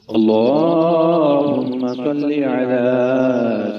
अल्लाहुम्मा सल्लि अला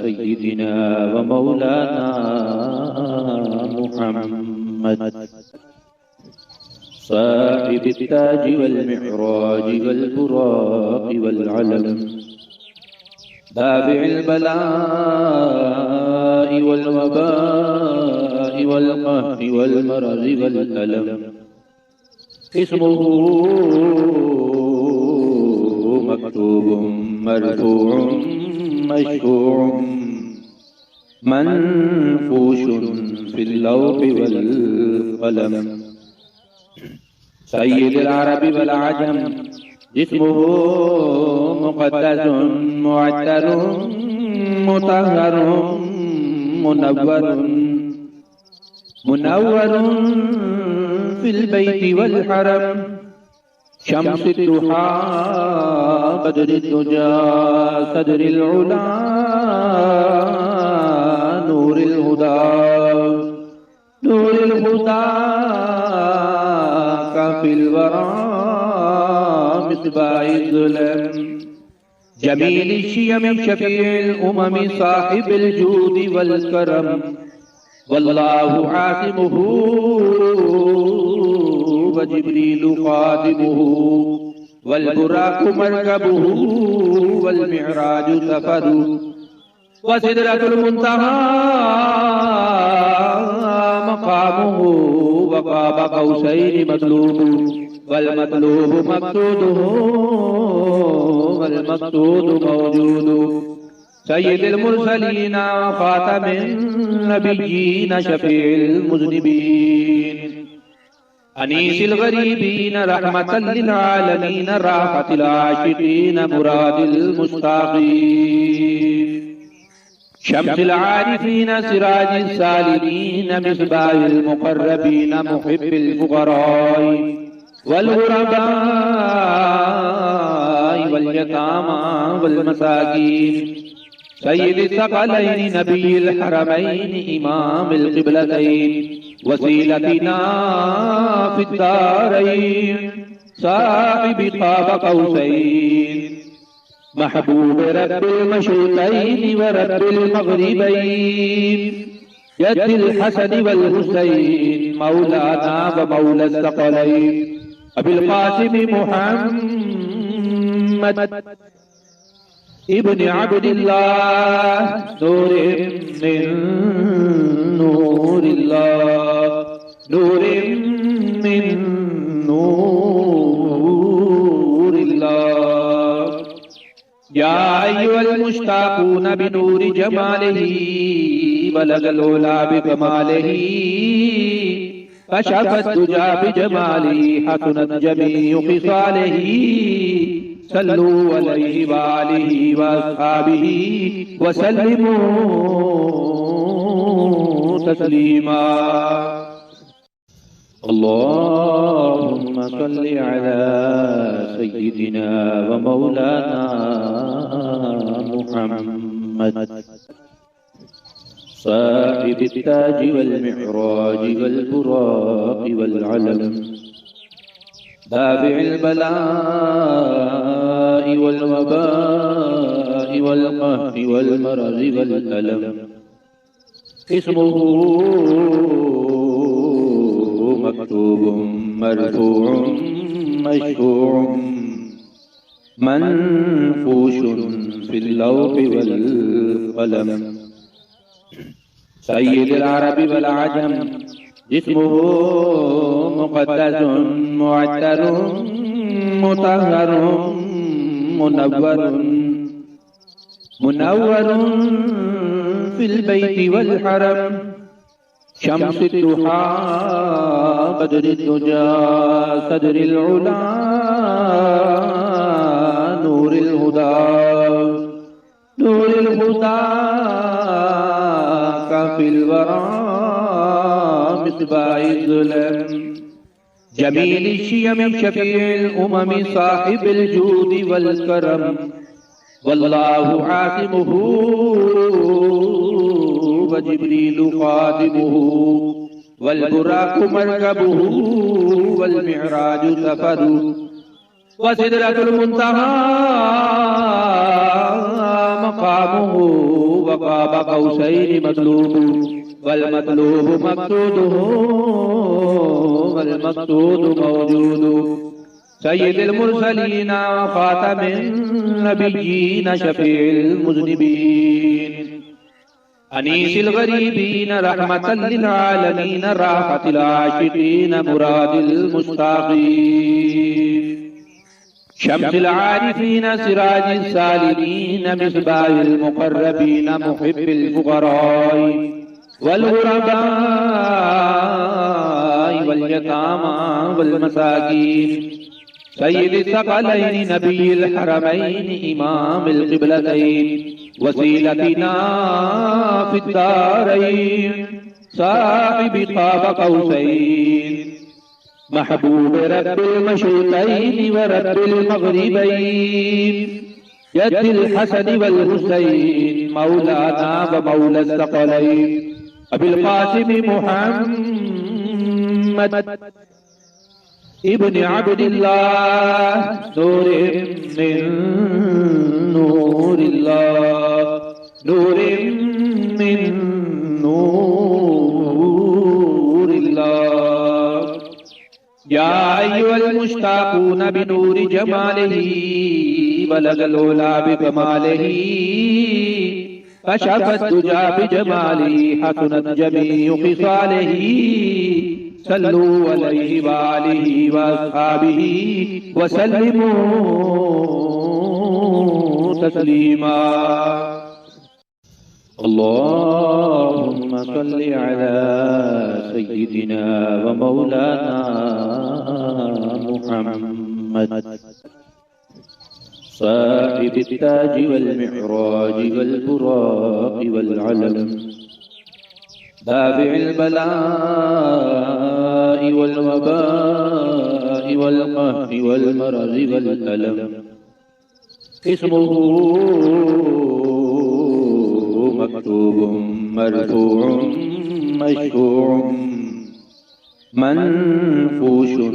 सय्यिदिना व मौलाना मुहम्मद साहिबित ताज वल मिअराज वल बुराक वल अलम दाफिल बलाइ वल वबाइ वल कहरि वल मरज़ वल अलम इस्मुहु मक्तूबुम मरफूउम मशफूउम मनफूशुन फिल लौहि वल क़लम सय्यिदुल अरबि वल अजम जिस्मुहु मुक़द्दसुन मुअत्तरुन मुतहहरुन मुनव्वरुन फिल बैति वल हरम शम्सुद दुहा बदरुद दुजा सदरुल उला नूरुल हुदा काफिल वरा मिस्बाहिल ज़ुलम जमील शियम शफीउल उमम साहिबुल जूद वल करम वल्लाहु आसिमुहु व जिब्रीलु खादिमुहु वल बुराकु मरकबुहु वल मिअराजु सफरुहु व सिदरतुल मुंतहा मकामुहु व क़ाब क़ौसैनि मतलूबुहु वल मतलूबु मक़सूदुहु वल मक़सूदु मौजूदुहु सय्यिदुल मुरसलीन व ख़ातमिन नबिय्यीन शफ़ीउल मुज़निबीन अनीसिल गरीबीन रहमतल लिल आलमीन राहतिल आशिकीन मुरादिल मुश्ताक़ीन शम्सिल आरिफीन सिराजिस सालिकीन मिस्बाहिल मुक़र्रबीन मुहिब्बिल फ़ुक़राई वल ग़ुरबाई वल यतामा वल मसाकीन सय्यिदिस सकलैनि नबिय्यिल हरमैनि इमामिल क़िबलतैन वसीलतिना फिद दारैन साहिबि क़ाब क़ौसैन महबूब रब्बिल मशरिक़ैन व रब्बिल मग़रिबैन यद्दिल हसन वल हुसैन मौलाना व मौला सकलैन अबिल क़ासिम मुहम्मद इब्न अब्दिल्लाह नूरिन मिन नूरिल्लाह नूरिन मिन नूरिल्लाह या अय्युहल मुश्ताक़ून बिनूरि जमालिही बलगल उला बिकमालिही कशफत दुजा बिजमालिही हसनत जमीउ खिसालिही सल्लू अलैहि व आलिहि व अस्हाबिही व सल्लिमू तस्लीमा अल्लाहुम्मा सल्लि अला सय्यिदिना व मौलाना मुहम्मद साहिबित ताज वल मिअराज वल बुराक वल अलम दाफिल बलाइ वल वबाइ वल कहरि वल मरज़ वल अलम इस्मुहु मक्तूबुम मरफूउम मशफूउम मनफूशुन फिल लौहि वल क़लम सय्यिदुल अरबि वल अजम जिस्मुहु मुक़द्दसुन मुअत्तरुन मुतहहरुन मुनव्वरुन फिल बैति वल हरम शम्सुद दुहा बदरुद दुजा सदरुल उला नूरुल हुदा काफिल वरा मिस्बाहिल ज़ुलम जमील शियम शफीउल उमम साहिबुल जूद वल करम वल्लाहु आसिमुहु व जिब्रीलु खादिमुहु वल बुराकु मरकबुहु वल मिअराजु सफरुहु व व सिदरतुल मुंतहा मकामुहु व क़ाब क़ौसैनि मतलूबु वल मतलूबु मक़सूदुहु वल मक़सूदु मौजूदु सय्यिदुल मुरसलीन व ख़ातमिन नबिय्यीन शफ़ीउल मुज़निबीन अनीसिल गरीबीन रहमतल लिल आलमीन राहतिल आशिकीन मुरादिल मुश्ताक़ीन शम्सिल आरिफीन सिराजिस सालिमीन मिस्बाहिल मुक़र्रबीन मुहिब्बिल फुक़राई वल गुरबाई वल यतामा वल मसाकीन सय्यिदिस सकलैनि नबिय्यिल हरमैनि इमामिल क़िबलतैन वसीलतिना फिद्दारैन साहिबि क़ाब क़ौसैन महबूब रब्बिल मशरिक़ैन व रब्बिल मग़रिबैन यद्दिल हसन वल हुसैन मौलाना व मौला सकलैन अबिल क़ासिम मुहम्मद इब्न अब्दिल्लाह नूरिन मिन नूरिल्लाह नूरिन मिन नूरिल्लाह या अय्युहल मुश्ताक़ून बिनूरि जमालिही बलगल उला बिकमालिही कशफत दुजा बिजमालिही हसनत जमीउ ख़िसालिही सल्लू अलैहि व आलिहि व अस्हाबिही व सल्लिमू तस्लीमा। अल्लाहुम्मा सल्लि अला सय्यिदिना व मौलाना मुहम्मद साहिबित ताज वल मिअराज वल बुराक़ वल अलम दाफ़िइल बलाइ वल वबाइ वल क़हरि वल मरज़ि वल अलम इस्मुहु मक्तूबुम मरफ़ूउम मशफ़ूउम मनफ़ूशुन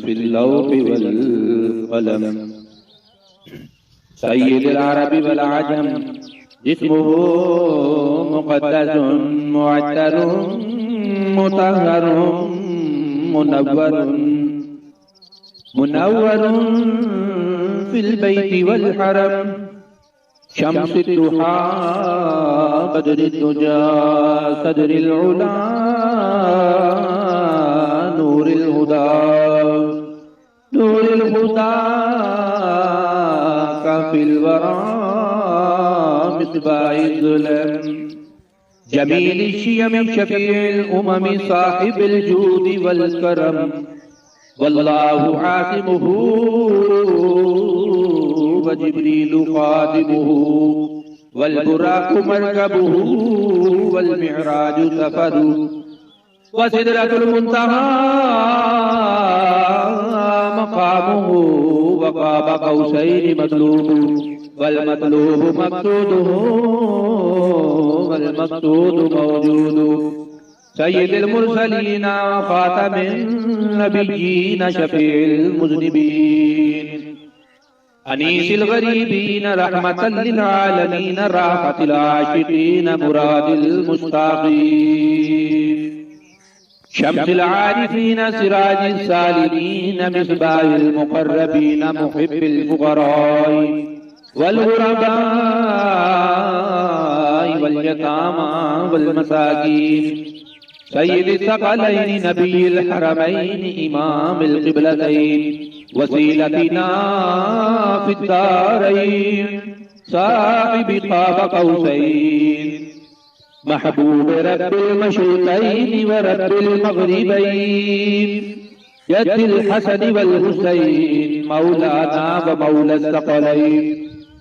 फ़िल लौहि वल क़लम सय्यिदुल अरबि वल अजम जिस्मुहु मुक़द्दसुन मुअत्तरुन मुतहहरुन मुनव्वरुन फिल बैति वल हरम शम्सुद दुहा बदरुद दुजा सदरिल उला नूरिल हुदा काफिल वरा मिस्बाहिल ज़ुलम जमील शियम शफीउल उमम साहिबिल जूद वल करम वल्लाहु आसिमुहु व जिब्रीलु खादिमुहु वल बुराक़ु मरकबुहु वल मिअराजु सफरु व सिदरतुल मुंतहा मकामुहु व क़ाब क़ौसैनि मतलूबु वल मतलूबु मक़सूदुहु वल मक़सूदु मौजूदु सय्यिदुल मुरसलीन व ख़ातमिन नबिय्यीन शफ़ीउल मुज़निबीन अनीसिल गरीबीन रहमतल लिल आलमीन राहतिल आशिकीन मुरादिल मुश्ताक़ीन शम्सिल आरिफीन सिराजिस सालिमीन मिस्बाहिल मुक़र्रबीन मुहिब्बिल फुक़राई वल गुरबाई वल यतामा वल मसाकीन सय्यिदिस सकलैनि नबिय्यिल हरमैनि इमामिल क़िबलतैन वसीलतिना फिद्दारैन साहिबि क़ाब क़ौसैन महबूब रब्बिल मशरिक़ैन व रब्बिल मग़रिबैन यद्दिल हसन वल हुसैन मौलाना व मौला सकलैन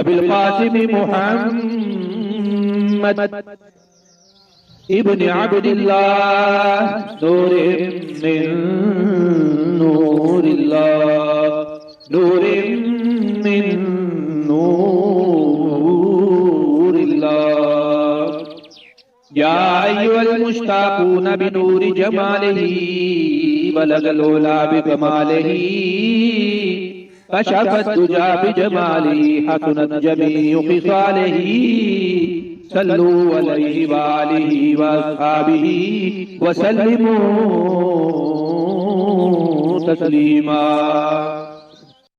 अबिल क़ासिम मुहम्मद इब्न अब्दिल्लाह नूरिन मिन नूरिल्लाह नूरिन मिन नूरिल्लाह या अय्युहल मुश्ताक़ून बिनूरि जमालिही बलगल उला बिकमालिही कशफत दुजा बिजमालिही हसनत जमीउ खिसालिही सल्लू अलैहि वालिही वअस्हाबिही वसल्लिमू तस्लीमा।